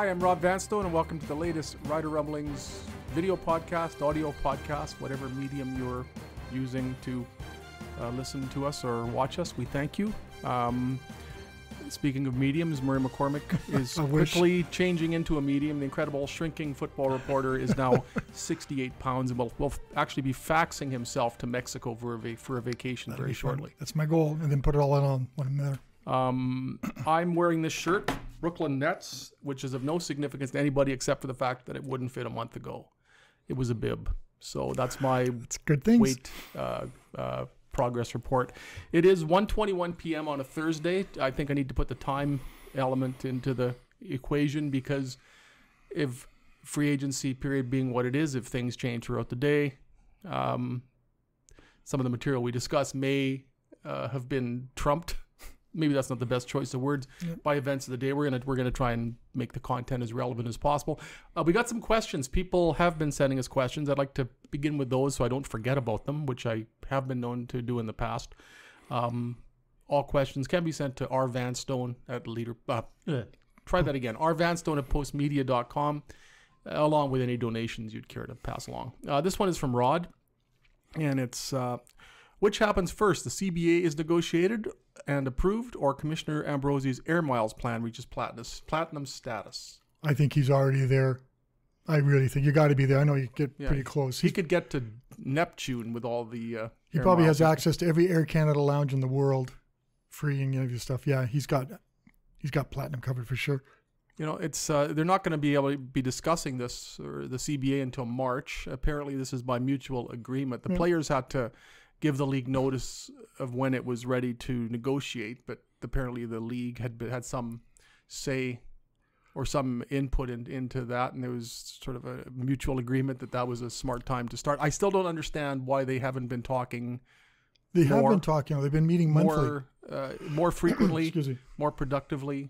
Hi, I'm Rob Vanstone, and welcome to the latest Rider Rumblings video podcast, audio podcast, whatever medium you're using to listen to us or watch us. We thank you. Speaking of mediums, Murray McCormick is quickly changing into a medium. The incredible shrinking football reporter is now 68 pounds and will actually be faxing himself to Mexico for a vacation very shortly. That's my goal, and then put it all on when I'm there. I'm wearing this shirt, Brooklyn Nets, which is of no significance to anybody except for the fact that it wouldn't fit a month ago. It was a bib. So that's my good things. Weight progress report. It is 1:21 p.m. on a Thursday. I think I need to put the time element into the equation because if free agency period being what it is, if things change throughout the day, some of the material we discuss may have been trumped. Maybe that's not the best choice of words by events of the day. We're gonna try and make the content as relevant as possible. We got some questions. People have been sending us questions. I'd like to begin with those so I don't forget about them, which I have been known to do in the past. All questions can be sent to rvanstone at leader. Try that again. rvanstone at postmedia.com, along with any donations you'd care to pass along. This one is from Rod, and it's which happens first? The CBA is negotiated and approved, or Commissioner Ambrosie's Air Miles plan reaches platinum status? I think he's already there. I really think you got to be there. I know you get pretty close. He could get to Neptune with all the. He probably has access to every Air Canada lounge in the world, free and your stuff. Yeah, he's got platinum covered for sure. You know, it's they're not going to be able to be discussing this or the CBA until March. Apparently, this is by mutual agreement. The players had to give the league notice of when it was ready to negotiate, but apparently the league had some say or some input into that, and there was sort of a mutual agreement that was a smart time to start. I still don't understand why they haven't been talking. They have been talking. They've been meeting monthly. More frequently, more productively.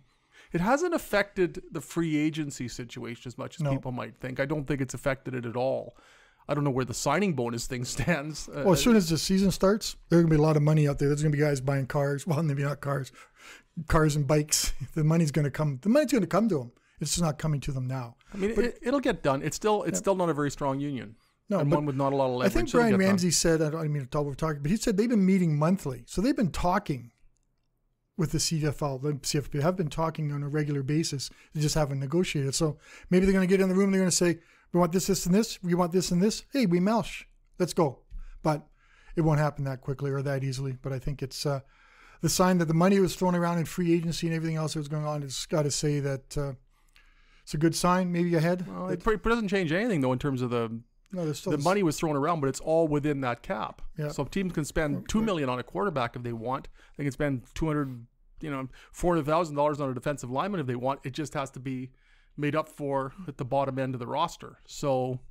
It hasn't affected the free agency situation as much as people might think. I don't think it's affected it at all. I don't know where the signing bonus thing stands. Well, as soon as the season starts, there's going to be a lot of money out there. There's going to be guys buying cars. Well, maybe not cars and bikes. The money's going to come. The money's going to come to them. It's just not coming to them now. I mean, it'll get done. It's still not a very strong union. No, and one with not a lot of leverage. I think Brian Ramsey said, I don't mean to talk, we're talking, but he said they've been meeting monthly. So they've been talking with the CFL. The CFP have been talking on a regular basis. They just haven't negotiated. So maybe they're going to get in the room and they're going to say, we want this, this, and this. We want this and this. Hey, we melsh. Let's go. But it won't happen that quickly or that easily. But I think it's the sign that the money was thrown around in free agency and everything else that was going on. It's got to say that it's a good sign, maybe ahead. Well, it doesn't change anything, though, in terms of the money was thrown around, but it's all within that cap. Yeah. So teams can spend $2 million on a quarterback if they want. They can spend $400,000 on a defensive lineman if they want. It just has to be made up for at the bottom end of the roster. So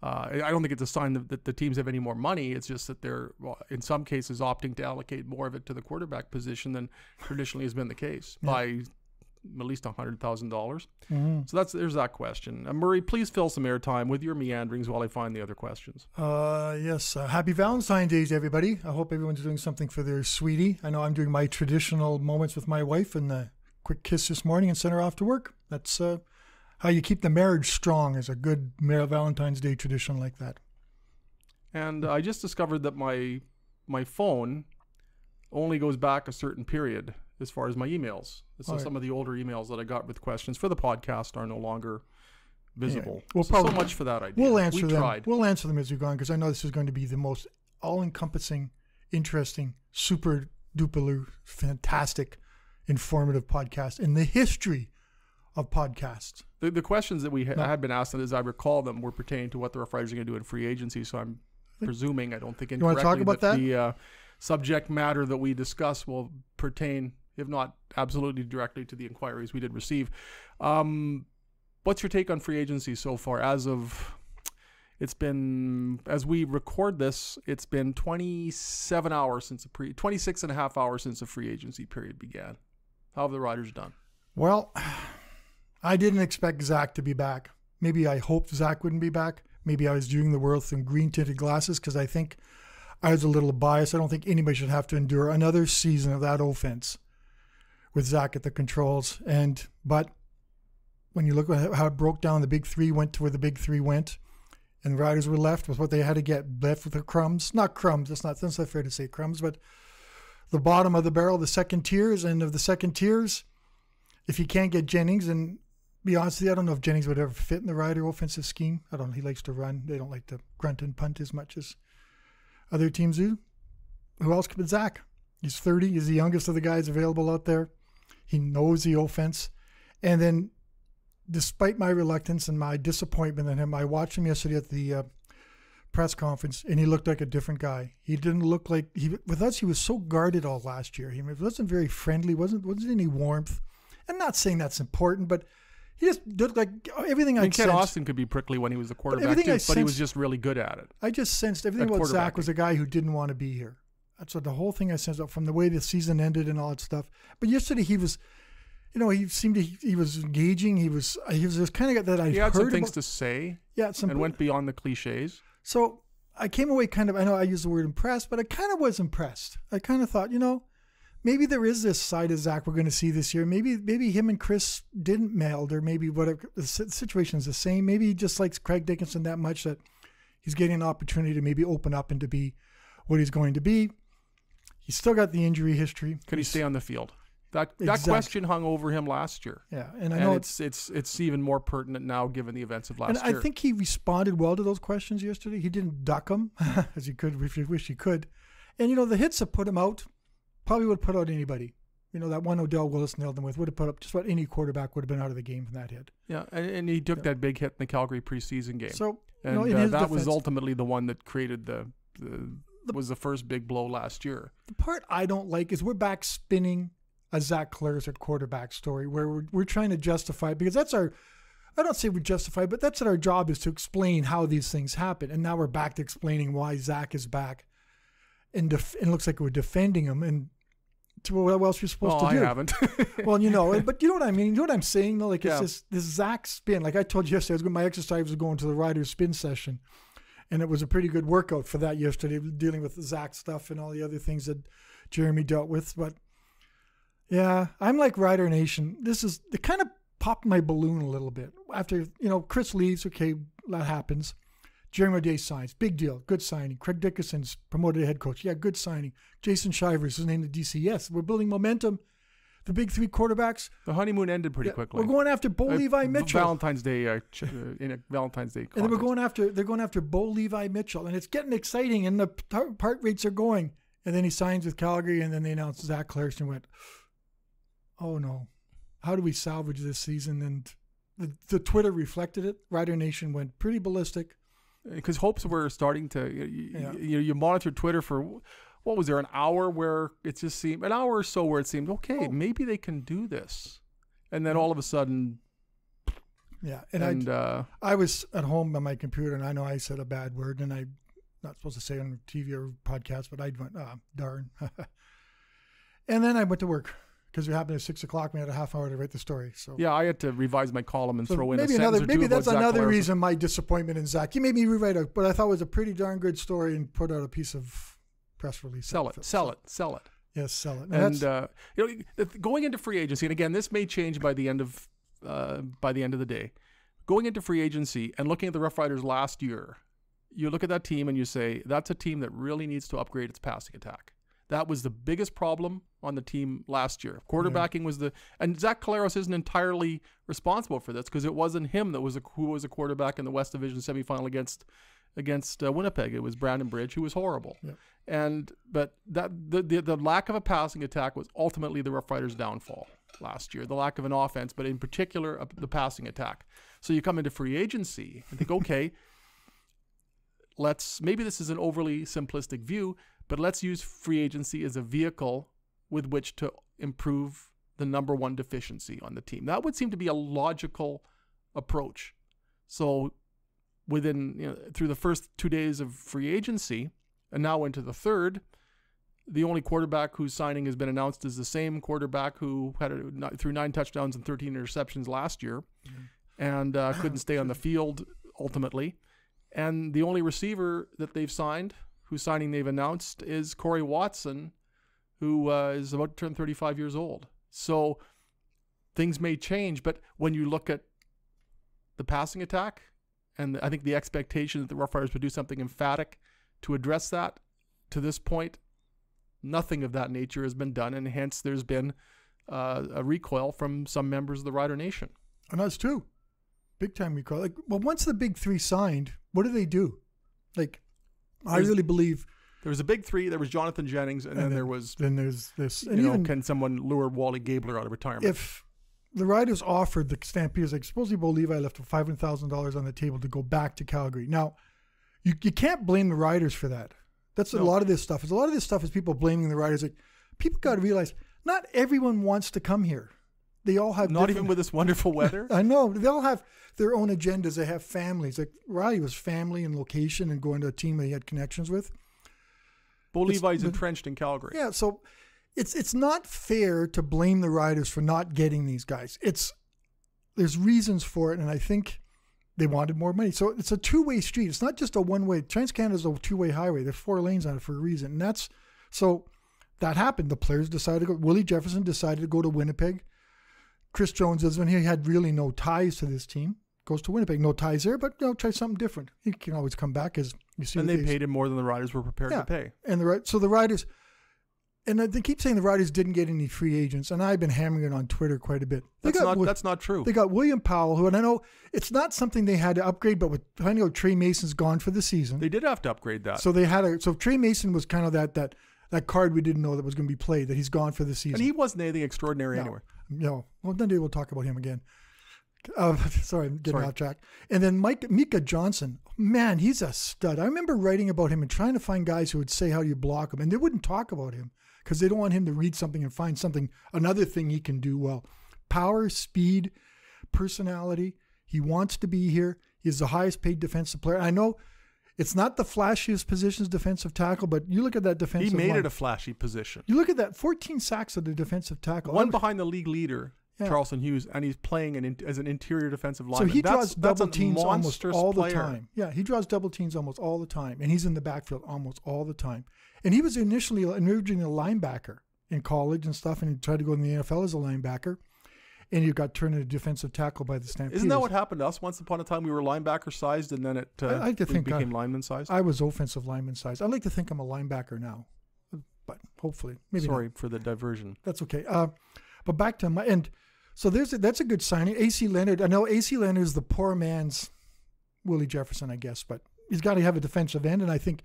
I don't think it's a sign that the teams have any more money. It's just that they're, in some cases, opting to allocate more of it to the quarterback position than traditionally has been the case by at least $100,000. Mm-hmm. So there's that question. Murray, please fill some airtime with your meanderings while I find the other questions. Yes. Happy Valentine's Day, everybody. I hope everyone's doing something for their sweetie. I know I'm doing my traditional moments with my wife and a quick kiss this morning and send her off to work. That's how you keep the marriage strong, is a good Valentine's Day tradition like that. And I just discovered that my phone only goes back a certain period as far as my emails. So some of the older emails that I got with questions for the podcast are no longer visible. Yeah. So much for that idea. We'll answer them. We'll answer them as we go on, because I know this is going to be the most all-encompassing, interesting, super duper fantastic, informative podcast in the history of podcasts. The questions that we had been asked, as I recall them, were pertaining to what the Rough Riders are going to do in free agency. So I'm presuming, I don't think incorrectly, you want to talk about that? The subject matter that we discuss will pertain, if not absolutely directly, to the inquiries we did receive. What's your take on free agency so far? As we record this, it's been 26 and a half hours since the free agency period began. How have the Riders done? Well, I didn't expect Zach to be back. Maybe I hoped Zach wouldn't be back. Maybe I was viewing the world through green-tinted glasses because I think I was a little biased. I don't think anybody should have to endure another season of that offense with Zach at the controls. But when you look at how it broke down, the big three went to where the big three went, and the Riders were left with what they had to get, left with the crumbs. Not crumbs, that's not fair to say crumbs, but the bottom of the barrel, the second tiers, and of the second tiers, if you can't get Jennings, and be honest with you, I don't know if Jennings would ever fit in the Rider offensive scheme. I don't know. He likes to run. They don't like to grunt and punt as much as other teams do. Who else could be Zach? He's 30. He's the youngest of the guys available out there. He knows the offense. And then, despite my reluctance and my disappointment in him, I watched him yesterday at the press conference, and he looked like a different guy. He didn't look like with us. He was so guarded all last year. He wasn't very friendly. wasn't any warmth. I'm not saying that's important, but he just did like everything I sensed. Ken Austin could be prickly when he was a quarterback too, but he was just really good at it. I just sensed everything about Zach was a guy who didn't want to be here. That's what the whole thing I sensed from the way the season ended and all that stuff. But yesterday he was, he seemed to, he was engaging. He was just kind of got that. He had some things to say. Yeah, and went beyond the cliches. So I came away kind of. I know I use the word impressed, but I kind of was impressed. I kind of thought, maybe there is this side of Zach we're going to see this year. Maybe him and Chris didn't meld, or maybe whatever the situation is the same. Maybe he just likes Craig Dickinson that much that he's getting an opportunity to maybe open up and to be what he's going to be. He's still got the injury history. Could he stay on the field? That question hung over him last year. Yeah, and I know it's even more pertinent now given the events of last year. I think he responded well to those questions yesterday. He didn't duck them as he could if he wished he could. And the hits that put him out probably would have put out anybody. That one Odell Willis nailed him with would have put up just what any quarterback would have been out of the game from that hit. Yeah, and he took that big hit in the Calgary preseason game. So and that was ultimately the one that created was the first big blow last year. The part I don't like is we're back spinning a Zach Collaros at quarterback story where we're trying to justify it, because that's our, I don't say we justify, but that's what our job is, to explain how these things happen. And now we're back to explaining why Zach is back, and it looks like we're defending him. And what else are you supposed to do? I haven't. Well, but you know what I mean? You know what I'm saying though? Like, it's just this Zach spin. Like I told you yesterday, my exercise was going to the Riders spin session. And it was a pretty good workout for that yesterday, dealing with the Zach stuff and all the other things that Jeremy dealt with. But yeah, I'm like Rider Nation. It kind of popped my balloon a little bit. After, Chris leaves, okay, that happens. Jeremy O'Day signs, big deal, good signing. Craig Dickinson's promoted to head coach. Yeah, good signing. Jason Shivers is named the DC. Yes, we're building momentum. The big three quarterbacks. The honeymoon ended pretty quickly. We're going after Bo Levi Mitchell. Valentine's Day, in a Valentine's Day contest. And then they're going after Bo Levi Mitchell, and it's getting exciting, and the heart rates are going. And then he signs with Calgary, and then they announce Zach Collaros, and went, oh no, how do we salvage this season? And the Twitter reflected it. Rider Nation went pretty ballistic. Because hopes were starting to, you monitored Twitter for, what was there, an hour where it just seemed, an hour or so where it seemed, okay, maybe they can do this. And then all of a sudden. Yeah. And I was at home on my computer, and I know I said a bad word, and I'm not supposed to say it on TV or podcast, but I went, darn. And then I went to work, because it happened at 6 o'clock. We had a half hour to write the story. So yeah, I had to revise my column and throw in a sentence or two. Maybe that's another Collaros. reason my disappointment in Zach. You made me rewrite it, but I thought it was a pretty darn good story, and put out a piece of press release. Sell it. Yes, sell it. And going into free agency, and again, this may change by the end of the day. Going into free agency and looking at the Rough Riders last year, you look at that team and you say, that's a team that really needs to upgrade its passing attack. That was the biggest problem on the team last year. Quarterbacking was and Zach Collaros isn't entirely responsible for this, because it wasn't him who was a quarterback in the West Division semifinal against Winnipeg. It was Brandon Bridge, who was horrible. Yep. But the lack of a passing attack was ultimately the Rough Riders' downfall last year. The lack of an offense, but in particular the passing attack. So you come into free agency and think, okay, maybe this is an overly simplistic view, but let's use free agency as a vehicle with which to improve the number one deficiency on the team. That would seem to be a logical approach. So through the first 2 days of free agency, and now into the third, the only quarterback whose signing has been announced is the same quarterback who threw 9 touchdowns and 13 interceptions last year, and couldn't stay on the field ultimately. And the only receiver that they've signed, whose signing they've announced, is Corey Watson, who is about to turn 35 years old. So things may change, but when you look at the passing attack, and I think the expectation that the Rough Riders would do something emphatic to address that. To this point, nothing of that nature has been done, and hence there's been a recoil from some members of the Rider Nation. And that's true. Big time recoil. Like, well, once the big three signed, what do? Like, I really believe there was a big three. There was Jonathan Jennings, and then there's this. And even, can someone lure Wally Gabler out of retirement? If the Riders offered the Stampeders, like supposedly Bo Levi left $500,000 on the table to go back to Calgary. Now, you can't blame the Riders for that. That's a lot of this stuff. A lot of this stuff is people blaming the Riders. Like, people got to realize not everyone wants to come here. They all have not even with this wonderful weather. I know. They all have their own agendas. They have families. Like Riley was family and location and going to a team that he had connections with. Bo Levi's entrenched in Calgary. Yeah, so it's not fair to blame the Riders for not getting these guys. There's reasons for it, and I think they wanted more money. So it's a two-way street. It's not just a one-way. TransCanada is a two-way highway. There's 4 lanes on it for a reason, and that happened. The players decided to go. Willie Jefferson decided to go to Winnipeg. Chris Jones is when he had really no ties to this team. Goes to Winnipeg, no ties there, but try something different. He can always come back as you see. And they paid him more than the Riders were prepared to pay. And the Riders, and they keep saying the Riders didn't get any free agents, and I've been hammering it on Twitter quite a bit. That's not true. They got William Powell, who, and I know it's not something they had to upgrade, but with finding out Trey Mason's gone for the season, they did have to upgrade that. So Trey Mason was kind of that card we didn't know that was going to be played, that he's gone for the season. And he wasn't anything extraordinary anywhere. No. Well, then we'll talk about him again. Sorry, I'm getting off track. And then Mika Johnson, man, he's a stud. I remember writing about him and trying to find guys who would say how you block him, and they wouldn't talk about him because they don't want him to read something and find another thing he can do well. Power, speed, personality. He wants to be here. He's the highest paid defensive player. I know it's not the flashiest position as defensive tackle, but you look at that defensive line. He made it a flashy position. You look at that, 14 sacks of the defensive tackle. One behind the league leader, Charleston Hughes, and he's playing as an interior defensive lineman. So he draws double teams almost all the player. time. Yeah, he draws double teams almost all the time, and he's in the backfield almost all the time. And he was originally a linebacker in college and stuff, and he tried to go in the NFL as a linebacker. And you got turned into defensive tackle by the Stampeders. Isn't that what happened to us? Once upon a time, we were linebacker sized, and then we became lineman sized. I was offensive lineman sized. I like to think I'm a linebacker now, but hopefully, maybe. Sorry not. For the diversion. That's okay. But back to my end. So that's a good signing. AC Leonard. I know AC Leonard is the poor man's Willie Jefferson, I guess, but he's got to have a defensive end, and I think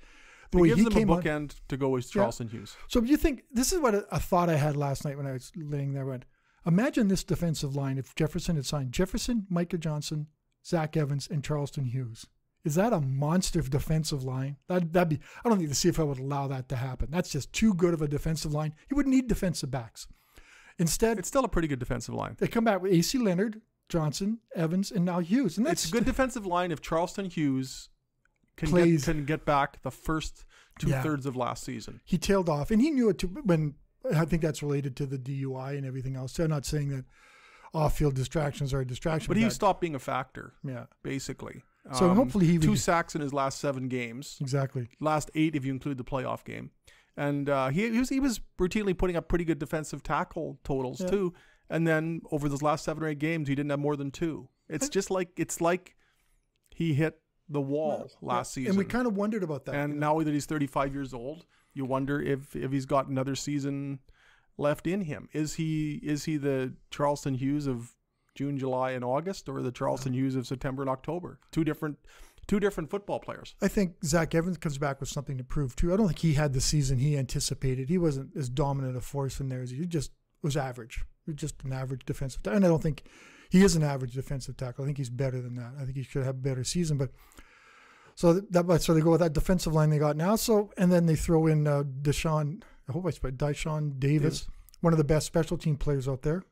the way he came a bookend to go with Charleston Hughes. So you think this is what a thought I had last night when I was laying there. Went, imagine this defensive line if Jefferson had signed Jefferson, Micah Johnson, Zach Evans, and Charleston Hughes. Is that a monster defensive line? That'd be. I don't think the CFL would allow that to happen. That's just too good of a defensive line. You wouldn't need defensive backs. Instead, it's still a pretty good defensive line. They come back with AC Leonard, Johnson, Evans, and now Hughes. And it's a good defensive line if Charleston Hughes can get back the first 2/3 of last season. He tailed off, and he knew it when I think that's related to the DUI and everything else. So I'm not saying that off-field distractions are a distraction. But he stopped being a factor, basically. So hopefully he... 2 sacks in his last 7 games. Exactly. Last 8 if you include the playoff game. And he was routinely putting up pretty good defensive tackle totals too. And then over those last 7 or 8 games, he didn't have more than 2. It's like he hit the wall last season. And we kind of wondered about that. And now that he's 35 years old, you wonder if he's got another season left in him. Is he the Charleston Hughes of June, July, and August, or the Charleston Hughes of September and October? Two different football players. I think Zach Evans comes back with something to prove too. I don't think he had the season he anticipated. He wasn't as dominant a force in there as he just was average. He was just an average defensive tackle. And I don't think he is an average defensive tackle. I think he's better than that. I think he should have a better season. But so they go with that defensive line they got now. So and then they throw in Deshaun Davis, one of the best special team players out there.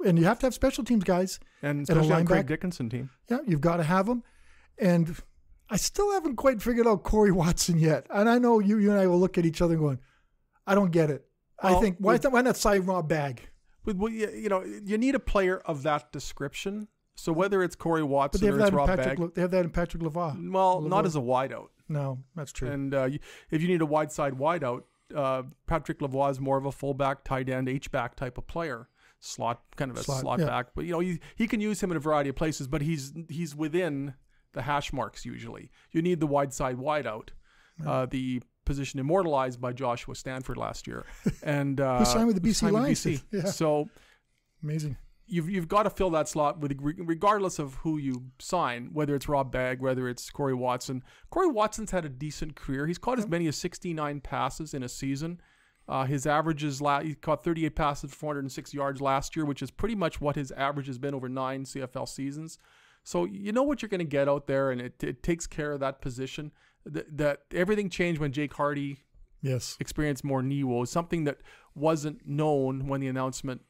And you have to have special teams guys. And especially on Craig Dickinson team. Yeah, you've got to have them. And I still haven't quite figured out Corey Watson yet. And I know you and I will look at each other going, I don't get it. Well, I think, why not sign Rob Bagg? You need a player of that description. So whether it's Corey Watson or it's Rob Bagg. They have that in Patrick Lavoie. Well, not as a wideout. No, that's true. And if you need a wide side wideout, Patrick Lavoie is more of a fullback, tight end, H-back type of player. slot yeah. back. But he can use him in a variety of places. But he's within the hash marks usually. You need the wide side wide out, the position immortalized by Joshua Stanford last year, and who signed with the BC Lions. Yeah. So amazing. You've got to fill that slot regardless of who you sign, whether it's Rob Bagg, whether it's Corey Watson. Corey Watson's had a decent career. He's caught as many as 69 passes in a season. His averages, he caught 38 passes for 406 yards last year, which is pretty much what his average has been over 9 CFL seasons. So you know what you're going to get out there, and it takes care of that position. That everything changed when Jake Hardy experienced more knee woes, something that wasn't known when the announcement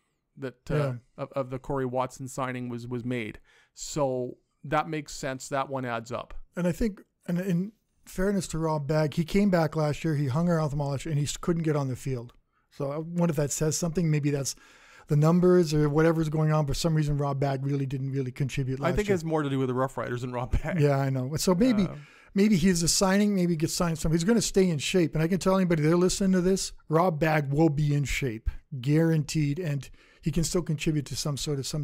of the Corey Watson signing was made. So that makes sense. That one adds up. And I think, and in fairness to Rob Bagg, he came back last year, he hung around with them all last year, and he couldn't get on the field. So I wonder if that says something. Maybe that's the numbers or whatever's going on. For some reason, Rob Bagg didn't really contribute last year. I think it has more to do with the Rough Riders than Rob Bagg. Yeah, I know. So maybe he's a signing, maybe he gets signed something. He's going to stay in shape. And I can tell anybody they're listening to this, Rob Bagg will be in shape, guaranteed. And he can still contribute to some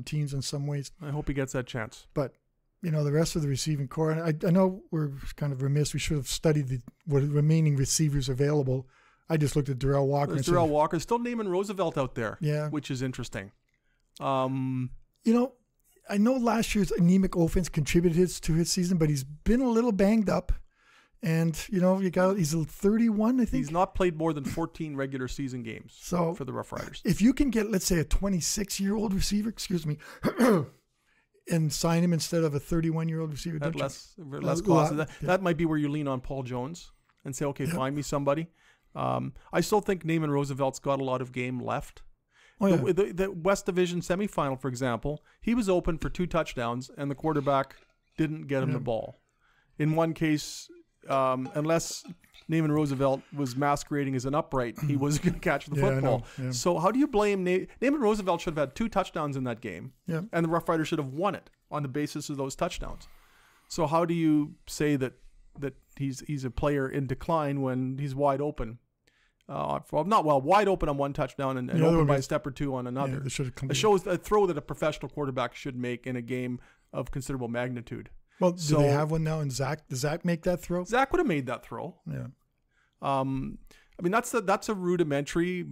teams in some ways. I hope he gets that chance. But, the rest of the receiving core, I know we're kind of remiss. We should have studied what remaining receivers available. I just looked at Darrell Walker. There's Darrell Walker. Still naming Roosevelt out there, yeah, which is interesting. I know last year's anemic offense contributed to his season, but he's been a little banged up. And, he's 31, I think. He's not played more than 14 regular season games for the Rough Riders. If you can get, let's say, a 26-year-old receiver, and sign him instead of a 31-year-old receiver. Less cost. That might be where you lean on Paul Jones and say, okay, find me somebody. I still think Naaman Roosevelt's got a lot of game left. Oh, yeah. The West Division semifinal, for example, he was open for 2 touchdowns, and the quarterback didn't get him the ball. In one case, unless Naaman Roosevelt was masquerading as an upright, he wasn't going to catch the football. Yeah. So how do you blame Naaman Roosevelt? Should have had 2 touchdowns in that game, and the Rough Riders should have won it on the basis of those touchdowns. So how do you say that he's a player in decline when he's wide open? Wide open on one touchdown and open by a step or two on another. It shows a throw that a professional quarterback should make in a game of considerable magnitude. Well, do they have one now? And does Zach make that throw? Zach would have made that throw. Yeah. That's a rudimentary,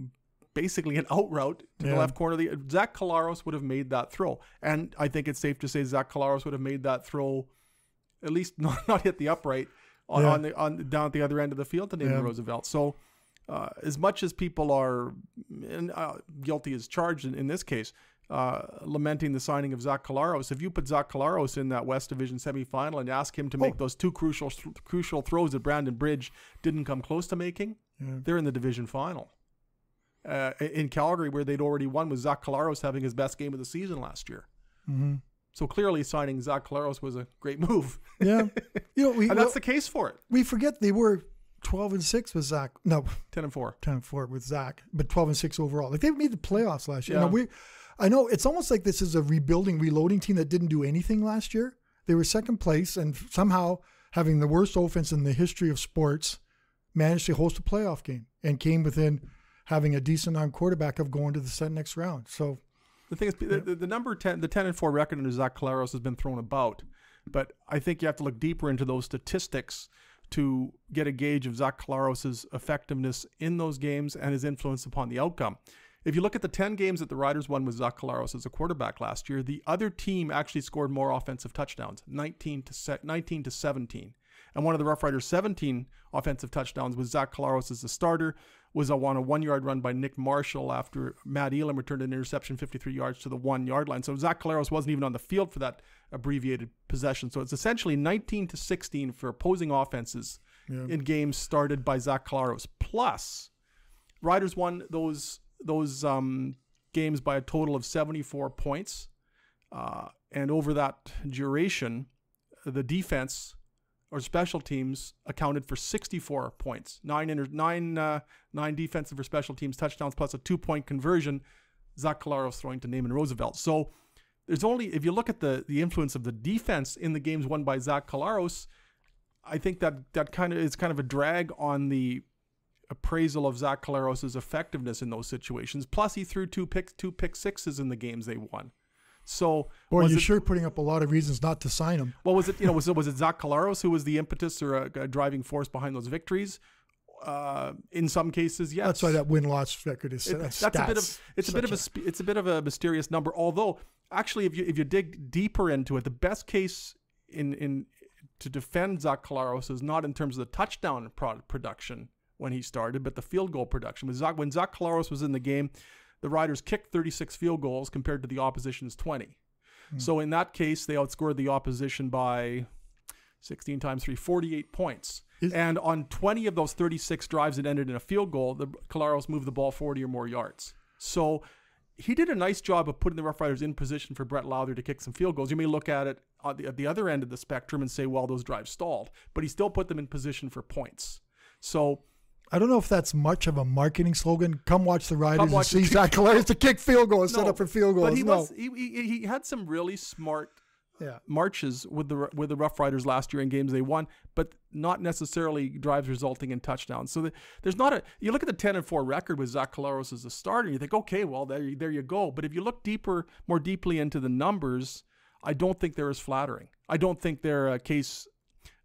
basically an out route to the left corner. Zach Collaros would have made that throw, and I think it's safe to say Zach Collaros would have made that throw, at least not hit the upright on down at the other end of the field to Naaman Roosevelt. So, as much as people are guilty as charged in this case, lamenting the signing of Zach Collaros, if you put Zach Collaros in that West Division semifinal and ask him to make those 2 crucial throws that Brandon Bridge didn't come close to making, they're in the division final. In Calgary, where they'd already won, with Zach Collaros having his best game of the season last year. Mm-hmm. So clearly signing Zach Collaros was a great move. Yeah. And that's the case for it. We forget they were 12-6 with Zach. No, 10-4. 10-4 with Zach, but 12-6 overall. Like, they made the playoffs last year. Yeah. I know it's almost like this is a reloading team that didn't do anything last year. They were second place, and somehow, having the worst offense in the history of sports, managed to host a playoff game and came within having a decent arm quarterback of going to the next round. So the thing is, the number 10, the 10-4 record under Zach Collaros has been thrown about, but I think you have to look deeper into those statistics to get a gauge of Zach Collaros' effectiveness in those games and his influence upon the outcome. If you look at the 10 games that the Riders won with Zach Collaros as a quarterback last year, the other team actually scored more offensive touchdowns, 19 to 17. And one of the Rough Riders' 17 offensive touchdowns with Zach Collaros as the starter was on a 1-yard run by Nick Marshall after Matt Elam returned an interception 53 yards to the 1-yard line. So Zach Collaros wasn't even on the field for that abbreviated possession. So it's essentially 19 to 16 for opposing offenses in games started by Zach Collaros. Plus, Riders won those games by a total of 74 points. And over that duration, the defense or special teams accounted for 64 points, nine defensive or special teams touchdowns plus a 2-point conversion. Zach Collaros throwing to Naaman Roosevelt. So there's only, if you look at the influence of the defense in the games won by Zach Collaros, I think that kind of is kind of a drag on the appraisal of Zach Collaros' effectiveness in those situations. Plus, he threw two pick sixes in the games they won. So, boy, you're sure putting up a lot of reasons not to sign him. Well, was it was it Zach Collaros who was the impetus or a driving force behind those victories? In some cases, yes. That's why that win-loss record is. It's a bit of a mysterious number. Although, actually, if you dig deeper into it, the best case in to defend Zach Collaros is not in terms of the touchdown production when he started, but the field goal production. When Zach Collaros was in the game, the Riders kicked 36 field goals compared to the opposition's 20. So in that case, they outscored the opposition by 16 times 3, 48 points. And on 20 of those 36 drives that ended in a field goal, the Collaros moved the ball 40 or more yards. So he did a nice job of putting the Rough Riders in position for Brett Lowther to kick some field goals. You may look at it at the other end of the spectrum and say, well, those drives stalled. But he still put them in position for points. So I don't know if that's much of a marketing slogan. Come watch the Riders and see Zach Collaros to kick field goals, set up for field goals. But he had some really smart marches with the Rough Riders last year in games they won, but not necessarily drives resulting in touchdowns. So there's not you look at the 10-4 record with Zach Collaros as a starter, and you think, okay, well there you go. But if you look more deeply into the numbers, I don't think they're as flattering. I don't think they're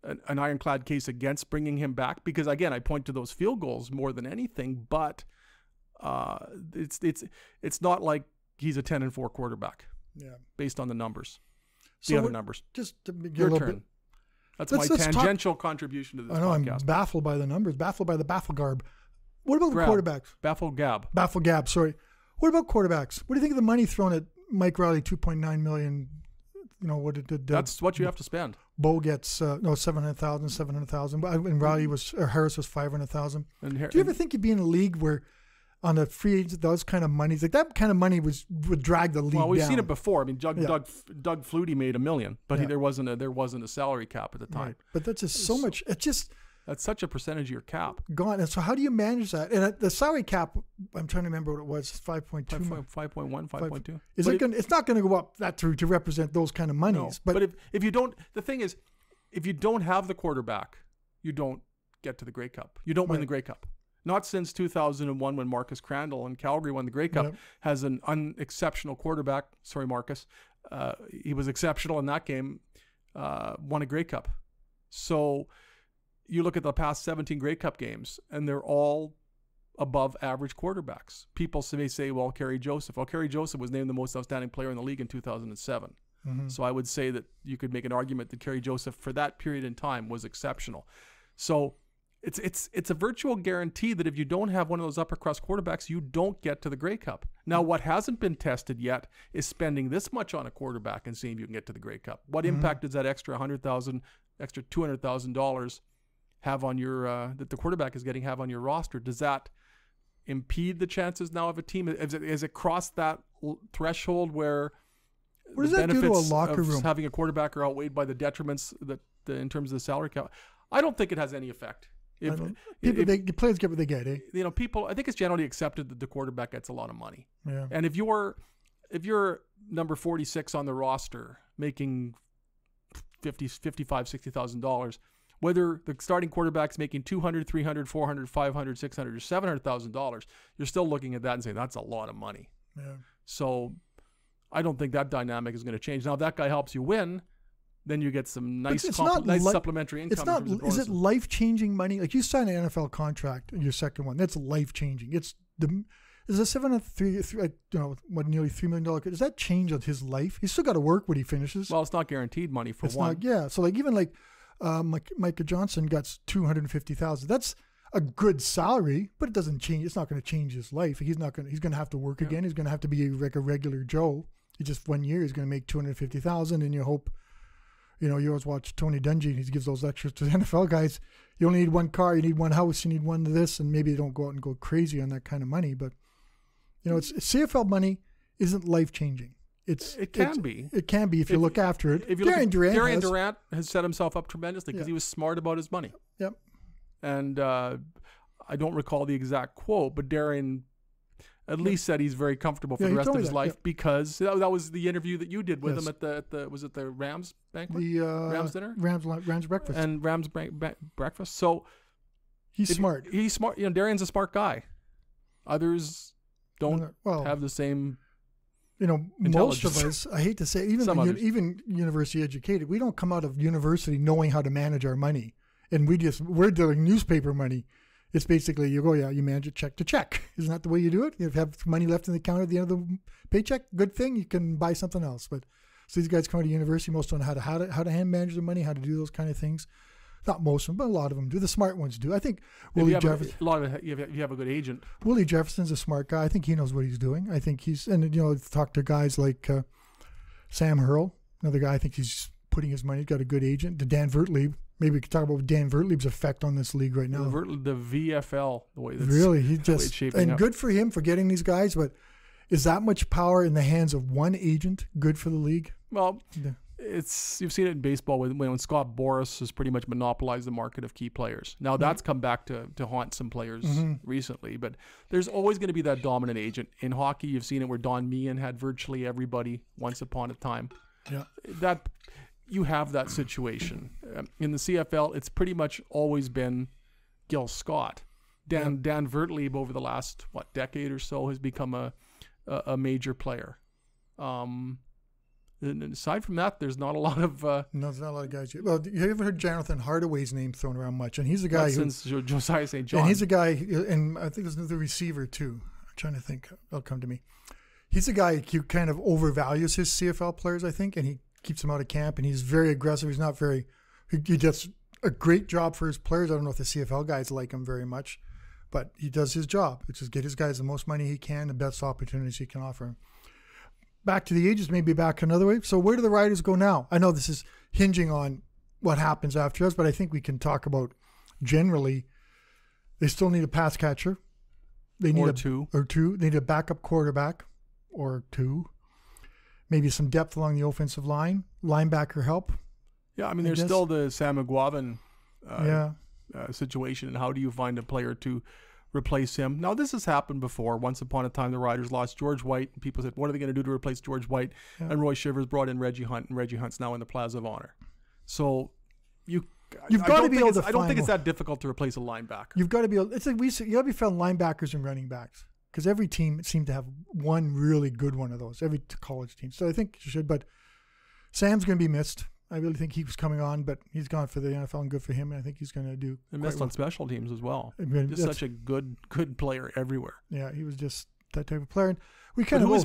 an ironclad case against bringing him back, because again, I point to those field goals more than anything, but it's not like he's a 10-4 quarterback based on the numbers. Other numbers. Just to get your a little turn. bit. That's my tangential contribution to this podcast. I'm baffled by the numbers, baffled by the baffle garb. What about the quarterbacks? Baffle gab. Baffle gab, sorry. What about quarterbacks? What do you think of the money thrown at Mike Riley, $2.9 million? What it did. That's what you have to spend. Bo gets $700,000, and Harris was $500,000. Do you ever think you'd be in a league where on a free agent, those kind of money, like that kind of money would drag the league down? Well, we've seen it before. I mean, Doug Flutie made $1 million, but there wasn't a salary cap at the time. Right. But that's just so much. It's just that's such a percentage of your cap gone. And so how do you manage that? And the salary cap, I'm trying to remember what it was, 5.2, 5.1, 5.2. It's not going to go up that to represent those kind of monies. No, but if you don't, the thing is, if you don't have the quarterback, you don't get to the Grey Cup. You don't win the Grey Cup. Not since 2001 when Marcus Crandall and Calgary won the Grey Cup has an unexceptional quarterback. Sorry, Marcus. He was exceptional in that game, won a Grey Cup. So you look at the past 17 Grey Cup games, and they're all above average quarterbacks. People may say, well, Kerry Joseph. Well, Kerry Joseph was named the most outstanding player in the league in 2007. Mm-hmm. So I would say that you could make an argument that Kerry Joseph for that period in time was exceptional. So it's a virtual guarantee that if you don't have one of those upper crust quarterbacks, you don't get to the Grey Cup. Now, what hasn't been tested yet is spending this much on a quarterback and seeing if you can get to the Grey Cup. What impact does that extra $100,000, extra $200,000 have on your that the quarterback is getting have on your roster? Does that impede the chances now of a team? Has it crossed that threshold where what does that do to a locker room? Having a quarterback are outweighed by the detriments in terms of the salary cap? I don't think it has any effect. The players get what they get, eh? I think it's generally accepted that the quarterback gets a lot of money. Yeah. And if you're number 46 on the roster making $55,000, $60,000, whether the starting quarterback's making $200,000, $300,000, $400,000, $500,000, $600,000, or $700,000, you're still looking at that and saying that's a lot of money. Yeah. So I don't think that dynamic is going to change. Now, if that guy helps you win, then you get some nice supplementary income. Is it life-changing money? Like you sign an NFL contract, your second one, that's life-changing. Is a nearly $3 million? Does that change on his life? He's still got to work when he finishes. Well, it's not guaranteed money for one. So even Micah Johnson got $250,000. That's a good salary, but it doesn't change. It's not going to change his life. He's going to have to work again. He's going to have to be like a regular Joe. He just 1 year he's going to make $250,000, and you hope. You always watch Tony Dungy. He gives those extras to the NFL guys. You only need one car, you need one house, you need one of this, and maybe they don't go out and go crazy on that kind of money. But it's CFL money isn't life changing. It can be if you look after it. Darian Durant has set himself up tremendously because he was smart about his money. Yep. And I don't recall the exact quote, but Darian at least said he's very comfortable for the rest of his life because that was the interview that you did with him at the was it the Rams banquet? The Rams dinner? Rams breakfast. And Rams breakfast. So He's smart. He's smart. Darian's a smart guy. Others don't have the same. Most of us, I hate to say, even university educated, we don't come out of university knowing how to manage our money. And we're doing newspaper money. It's basically you manage it check to check. Isn't that the way you do it? You have money left in the account at the end of the paycheck. Good thing, you can buy something else. But so these guys come out of university, most don't know how to hand manage their money, how to do those kind of things. Not most of them, but a lot of them do. The smart ones do. I think Willie Jefferson. You have a good agent. Willie Jefferson's a smart guy. I think he knows what he's doing. I think talk to guys like Sam Hurl, another guy. I think he's putting his money. He's got a good agent. To Dan Vertlieb. Maybe we could talk about Dan Vertlieb's effect on this league right now. The VFL, the way that's really good for him for getting these guys. But is that much power in the hands of one agent good for the league? Well. Yeah. You've seen it in baseball when Scott Boras has pretty much monopolized the market of key players. Now that's come back to haunt some players recently, but there's always going to be that dominant agent. In hockey, you've seen it where Don Meehan had virtually everybody once upon a time. Yeah, that you have that situation. In the CFL, it's pretty much always been Gil Scott. Dan Vertlieb over the last decade or so has become a major player. And aside from that, there's not a lot of... no, there's not a lot of guys. Well, you ever heard Jonathan Hardaway's name thrown around much? And he's a guy since Josiah St. John. And he's a guy, and I think there's another receiver too. I'm trying to think. It'll come to me. He's a guy who kind of overvalues his CFL players, I think, and he keeps them out of camp, and he's very aggressive. He's not very... He does a great job for his players. I don't know if the CFL guys like him very much, but he does his job, which is get his guys the most money he can, the best opportunities he can offer them. Back to the ages, maybe back another way. So where do the Riders go now? I know this is hinging on what happens after us, but I think we can talk about generally. They still need a pass catcher. They need two. They need a backup quarterback or two. Maybe some depth along the offensive line. Linebacker help. Yeah, I mean, there's still the Sam McGuavin situation. And how do you find a player to replace him? Now, this has happened before. Once upon a time, the Riders lost George White. And people said, what are they going to do to replace George White? Yeah. And Roy Shivers brought in Reggie Hunt, and Reggie Hunt's now in the Plaza of Honor. So you've got to be able to. I don't think it's that difficult to replace a linebacker. You've got to be able. You got to be found linebackers and running backs, because every team seemed to have one really good one of those. Every college team. So I think you should. But Sam's going to be missed. I really think he was coming on, but he's gone for the NFL, and good for him. And I think he's going to do. And missed on special teams as well. Just such a good player everywhere. Yeah, he was just that type of player. And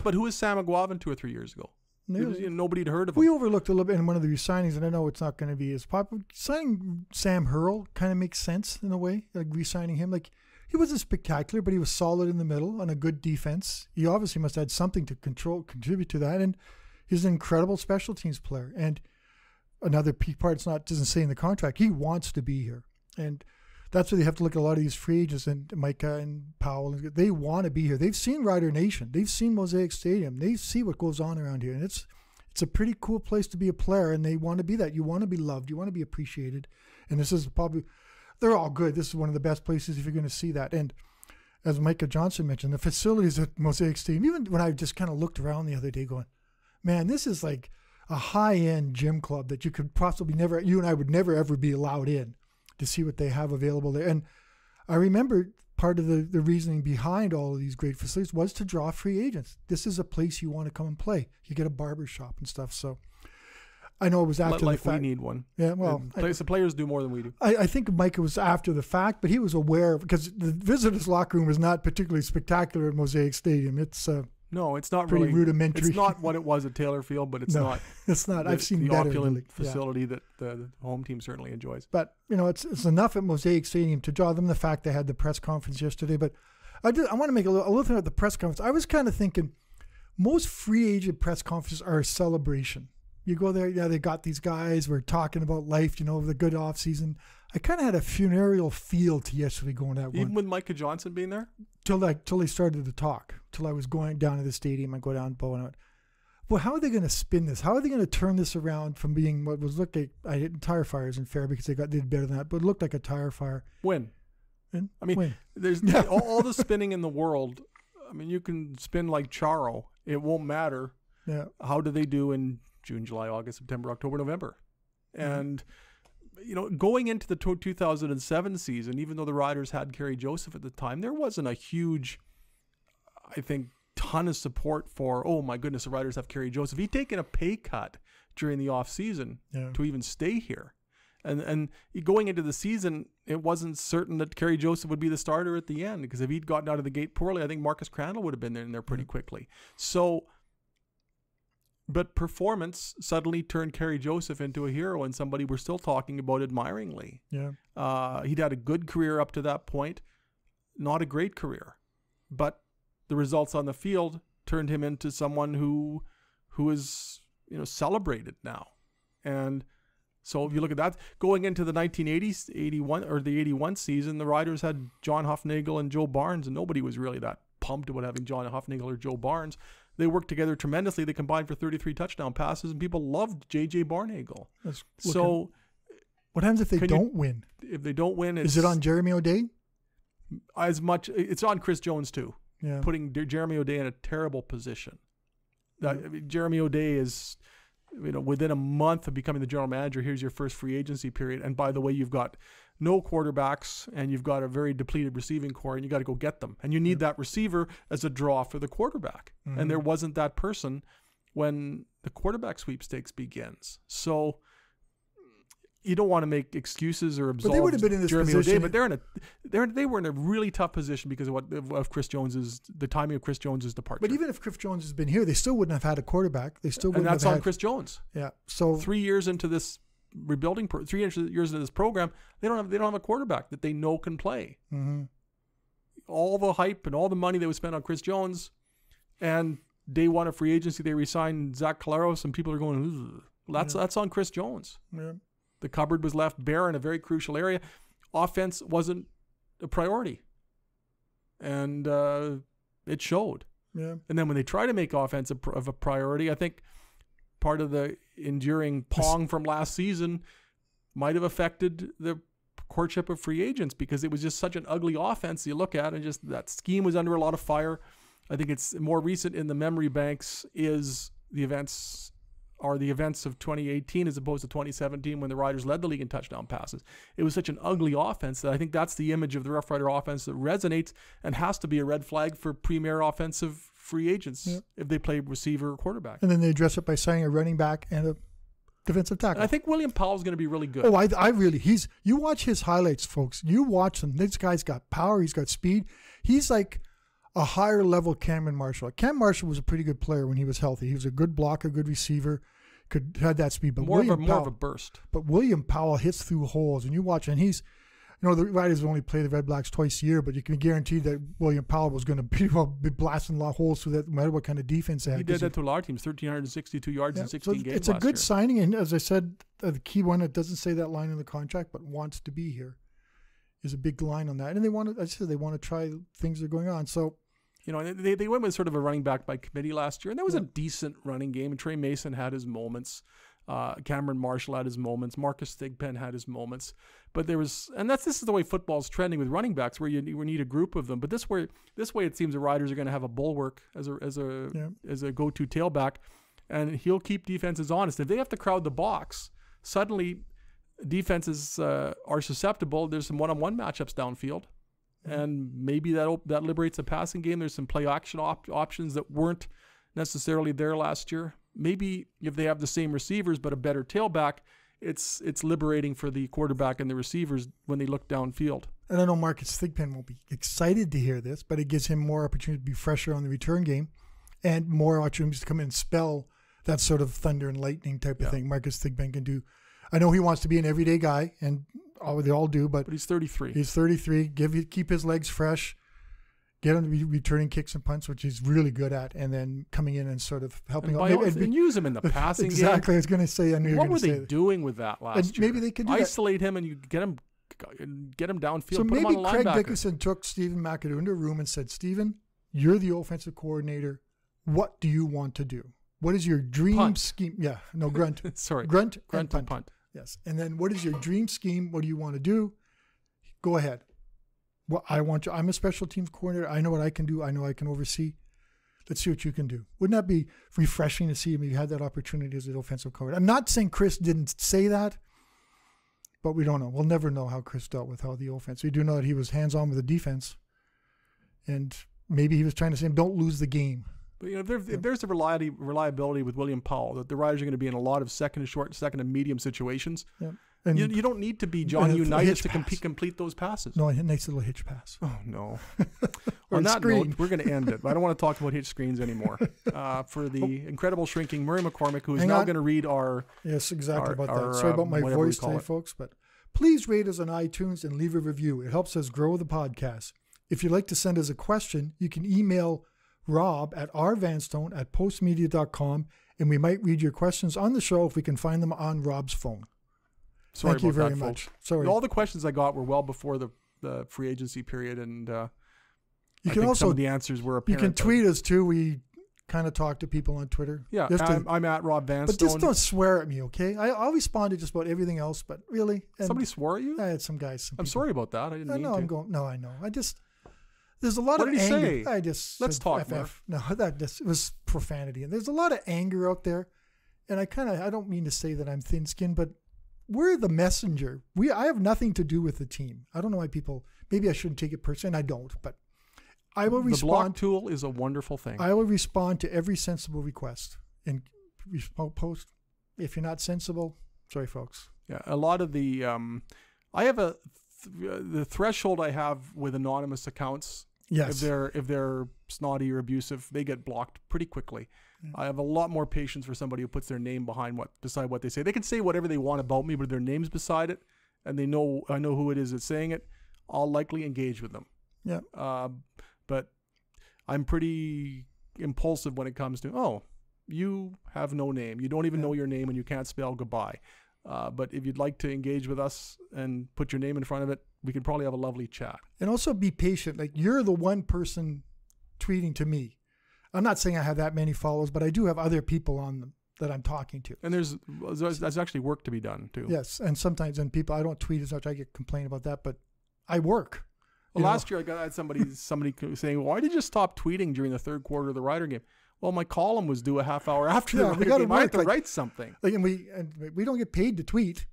but who was Sam McGuavin 2 or 3 years ago? Nobody had heard of him. We overlooked a little bit in one of the re-signings, and I know it's not going to be as popular. Signing Sam Hurl kind of makes sense in a way, like re-signing him. Like, he wasn't spectacular, but he was solid in the middle on a good defense. He obviously must have had something to contribute to that, and he's an incredible special teams player. And another key part, doesn't say in the contract, he wants to be here. And that's where you have to look at a lot of these free agents, and Micah and Powell. They want to be here. They've seen Rider Nation. They've seen Mosaic Stadium. They see what goes on around here. And it's a pretty cool place to be a player, and they want to be that. You want to be loved. You want to be appreciated. And this is probably, they're all good. This is one of the best places if you're going to see that. And as Micah Johnson mentioned, the facilities at Mosaic Stadium, even when I just kind of looked around the other day going, man, this is like a high-end gym club that you could possibly never, you and I would never ever be allowed in to see what they have available there. And I remember part of the reasoning behind all of these great facilities was to draw free agents. This is a place you want to come and play. You get a barber shop and stuff. So I know it was after the fact. We need one. Yeah, well. The players do more than we do. I think Micah was after the fact, but he was aware, because the visitors' locker room was not particularly spectacular at Mosaic Stadium. It's no, it's not pretty really rudimentary. It's not what it was at Taylor Field, but it's not. It's not. I've seen the better opulent facility that the home team certainly enjoys. But it's enough at Mosaic Stadium to draw them. The fact they had the press conference yesterday, but I want to make a little thing about the press conference. I was kind of thinking most free agent press conferences are a celebration. You go there, they got these guys. We're talking about life, the good off season. I kind of had a funereal feel to yesterday going that one. Even with Micah Johnson being there? Till they started to talk. Till I was going down to the stadium. I go down to Bo, and I went, well, how are they going to spin this? How are they going to turn this around from being what was looked like, I hit tire fires in fair because they did better than that, but it looked like a tire fire. When? There's all the spinning in the world. I mean, you can spin like Charo. It won't matter. Yeah. How do they do in June, July, August, September, October, November? And going into the 2007 season, even though the Riders had Kerry Joseph at the time, there wasn't a huge, I think, ton of support for, oh my goodness, the Riders have Kerry Joseph. He'd taken a pay cut during the off season to even stay here. And going into the season, it wasn't certain that Kerry Joseph would be the starter at the end, because if he'd gotten out of the gate poorly, I think Marcus Crandall would have been in there pretty quickly. So, but performance suddenly turned Kerry Joseph into a hero and somebody we're still talking about admiringly. Yeah. He'd had a good career up to that point, not a great career, but the results on the field turned him into someone who is, celebrated now. And so if you look at that, going into the 1980s, 81 or the 81 season, the Riders had John Hufnagel and Joe Barnes, and nobody was really that pumped about having John Hufnagel or Joe Barnes. They worked together tremendously. They combined for 33 touchdown passes, and people loved J.J. Barnhagel. So what happens if they don't win? If they don't win, is it on Jeremy O'Day? It's on Chris Jones too. Yeah. Putting Jeremy O'Day in a terrible position. Jeremy O'Day is, within a month of becoming the general manager, here's your first free agency period. And by the way, you've got no quarterbacks and you've got a very depleted receiving core, and you got to go get them. And you need that receiver as a draw for the quarterback. Mm-hmm. And there wasn't that person when the quarterback sweepstakes begins. So you don't want to make excuses or absolve. But they would have been in this Jeremy position. O'Day, but they were in a really tough position because of Chris Jones's, the timing of Chris Jones's departure. But even if Chris Jones has been here, they still wouldn't have had a quarterback. They still wouldn't have had. And that's on Chris Jones. Yeah. So 3 years into this rebuilding, 3 years into this program, they don't have a quarterback that they know can play. Mm-hmm. All the hype and all the money that was spent on Chris Jones, and day one of free agency, they re-signed Zach Collaros, and people are going, that's on Chris Jones. Yeah. The cupboard was left bare in a very crucial area. Offense wasn't a priority. And it showed. Yeah. And then when they try to make offense a priority, I think part of the enduring pong from last season might have affected the courtship of free agents, because it was just such an ugly offense you look at, and just that scheme was under a lot of fire. I think it's more recent in the memory banks is the events of 2018 as opposed to 2017 when the Riders led the league in touchdown passes. It was such an ugly offense that I think that's the image of the Rough Rider offense that resonates and has to be a red flag for premier offensive free agents if they play receiver or quarterback. And then they address it by signing a running back and a defensive tackle. And I think William Powell's going to be really good. Oh, I really, you watch his highlights, folks. You watch them. This guy's got power. He's got speed. He's like a higher level Cameron Marshall. Cam Marshall was a pretty good player when he was healthy. He was a good blocker, good receiver, had that speed. But more of a burst. But William Powell hits through holes, and you watch, and he's, the Riders only play the Red Blacks twice a year, but you can guarantee that William Powell was going to be blasting a lot of holes through that, no matter what kind of defense they had. He did that to a lot of teams, 1,362 yards in 16 games. It's a good signing, and as I said, the key one, it doesn't say that line in the contract, but wants to be here, is a big line on that. And they want to try things that are going on. So, they went with sort of a running back by committee last year, and that was a decent running game. And Trey Mason had his moments. Cameron Marshall had his moments. Marcus Thigpen had his moments. But this is the way football's trending with running backs, where you need a group of them. But this way it seems the Riders are going to have a bulwark as a go-to tailback, and he'll keep defenses honest. If they have to crowd the box, suddenly defenses are susceptible. There's some one-on-one matchups downfield. And maybe that liberates the passing game. There's some play action options that weren't necessarily there last year. Maybe if they have the same receivers but a better tailback, it's liberating for the quarterback and the receivers when they look downfield. And I know Marcus Thigpen will be excited to hear this, but it gives him more opportunity to be fresher on the return game and more opportunities to come in and spell that sort of thunder and lightning type of thing Marcus Thigpen can do. I know he wants to be an everyday guy, and they all do, but he's 33. He's 33. Keep his legs fresh. Get him to be returning kicks and punts, which he's really good at, and then coming in and sort of helping out. And use him in the passing game. Exactly. I was going to say. What were they doing with that last year? Maybe they could isolate him, and you get him downfield. So put maybe him on a Craig linebacker. Dickinson took Stephen McAdoo into a room and said, "Stephen, you're the offensive coordinator. What do you want to do? What is your dream scheme?" Yeah, no, grunt. Sorry, grunt and punt. Yes, and then what is your dream scheme? What do you want to do? Go ahead. Well, I'm a special teams coordinator. I know what I can do. I know I can oversee. Let's see what you can do. Wouldn't that be refreshing to see him? You had that opportunity as an offensive coordinator. I'm not saying Chris didn't say that, but we don't know. We'll never know how Chris dealt with how the offense. We do know that he was hands-on with the defense, and maybe he was trying to say, don't lose the game. But if there's a reliability with William Powell, that the Riders are going to be in a lot of second and short, second and medium situations. Yeah. And you don't need to be John Unitas to complete those passes. No, a nice little hitch pass. Oh, no. Or On that screen. note, we're going to end it. I don't want to talk about hitch screens anymore. For the incredible shrinking Murray McCormick, who is now going to read our... Yes, exactly about that. Sorry about my voice today, folks, but please rate us on iTunes and leave a review. It helps us grow the podcast. If you'd like to send us a question, you can email Rob at rvanstone@postmedia.com, and we might read your questions on the show if we can find them on Rob's phone. Sorry Thank you about very that, much. folks. Sorry. All the questions I got were well before the free agency period, and you I can think also some of the answers were you apparent. can tweet us too. We kind of talk to people on Twitter. Yeah, I'm at Rob Vanstone. But just don't swear at me, okay? I'll respond to just about everything else, but really. Somebody swore at you? I had some guys. I'm sorry about that. I didn't mean to. No, I know. There's a lot What of did he anger. say? Let's talk, FF. No, it was profanity. And there's a lot of anger out there. And I don't mean to say that I'm thin-skinned, but we're the messenger. I have nothing to do with the team. I don't know why people, maybe I shouldn't take it personally, and I don't, but I will respond. The block tool is a wonderful thing. I will respond to every sensible request and post. If you're not sensible, sorry, folks. Yeah, a lot of the, I have the threshold I have with anonymous accounts. Yes. If they're snotty or abusive, they get blocked pretty quickly. Yeah. I have a lot more patience for somebody who puts their name beside what they say. They can say whatever they want about me, but their name's beside it, and I know who it is that's saying it. I'll likely engage with them. Yeah. But I'm pretty impulsive when it comes to, you have no name. You don't even know your name, and you can't spell goodbye. But if you'd like to engage with us and put your name in front of it, we could probably have a lovely chat. And also be patient. Like, you're the one person tweeting to me. I'm not saying I have that many followers, but I do have other people on them that I'm talking to. And there's actually work to be done too. Yes, and sometimes I don't tweet as much. I get complained about that, but I work. Well, last year I had somebody saying, "Why did you stop tweeting during the third quarter of the Rider game?" Well, my column was due a half hour after the Rider game. I had to write something. And we don't get paid to tweet.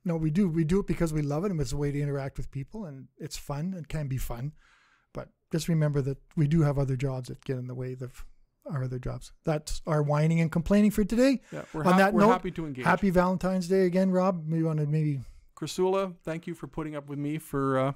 No, we do. We do it because we love it, and it's a way to interact with people, and it's fun. It can be fun. But just remember that we do have other jobs that get in the way of our other jobs. That's our whining and complaining for today. Yeah, we're happy to engage. Happy Valentine's Day again, Rob. Chrysula, thank you for putting up with me for...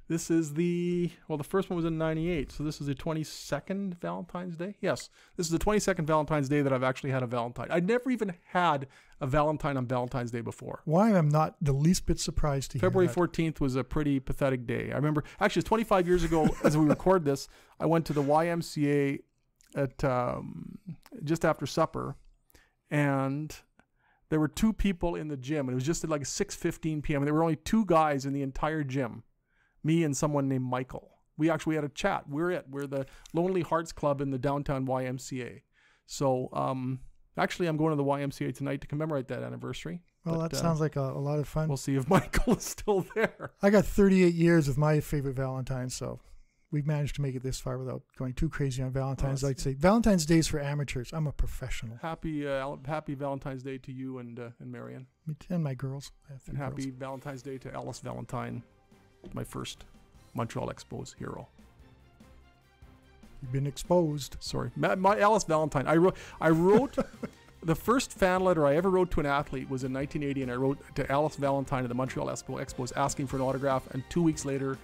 This is the first one was in 98, so this is the 22nd Valentine's Day? Yes, this is the 22nd Valentine's Day that I've actually had a Valentine. I'd never even had a Valentine on Valentine's Day before. Why I'm not the least bit surprised to hear February 14th was a pretty pathetic day. I remember, actually, it's 25 years ago, as we record this, I went to the YMCA at just after supper, and there were two people in the gym, and it was just at like 6:15 p.m., and there were only two guys in the entire gym. Me and someone named Michael. We actually had a chat. We're the Lonely Hearts Club in the downtown YMCA. So actually, I'm going to the YMCA tonight to commemorate that anniversary. Well, that sounds like a lot of fun. We'll see if Michael is still there. I got 38 years with my favorite Valentine, so we've managed to make it this far without going too crazy on Valentine's. I'd say Valentine's Day is for amateurs. I'm a professional. Happy Valentine's Day to you and Marion. And my girls. And happy Valentine's Day to Alice Valentine, my first Montreal Expos hero. You've been exposed. Sorry, my Alice Valentine. I wrote the first fan letter I ever wrote to an athlete was in 1980, and I wrote to Alice Valentine of the Montreal Expos asking for an autograph, and 2 weeks later,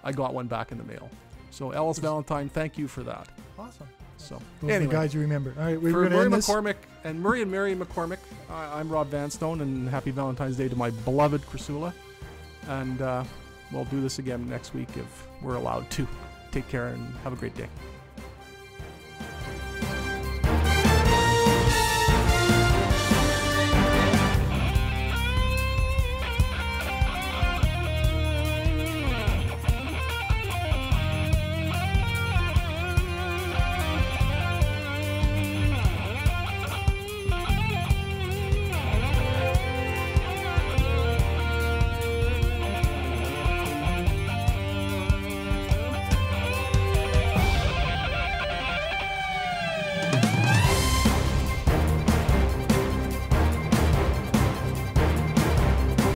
I got one back in the mail. So Alice Valentine, thank you for that. Awesome. So those are the guys you remember. All right, for Murray McCormick and Murray and Marion McCormick, I'm Rob Vanstone, and happy Valentine's Day to my beloved Chrysula. And we'll do this again next week if we're allowed to. Take care and have a great day.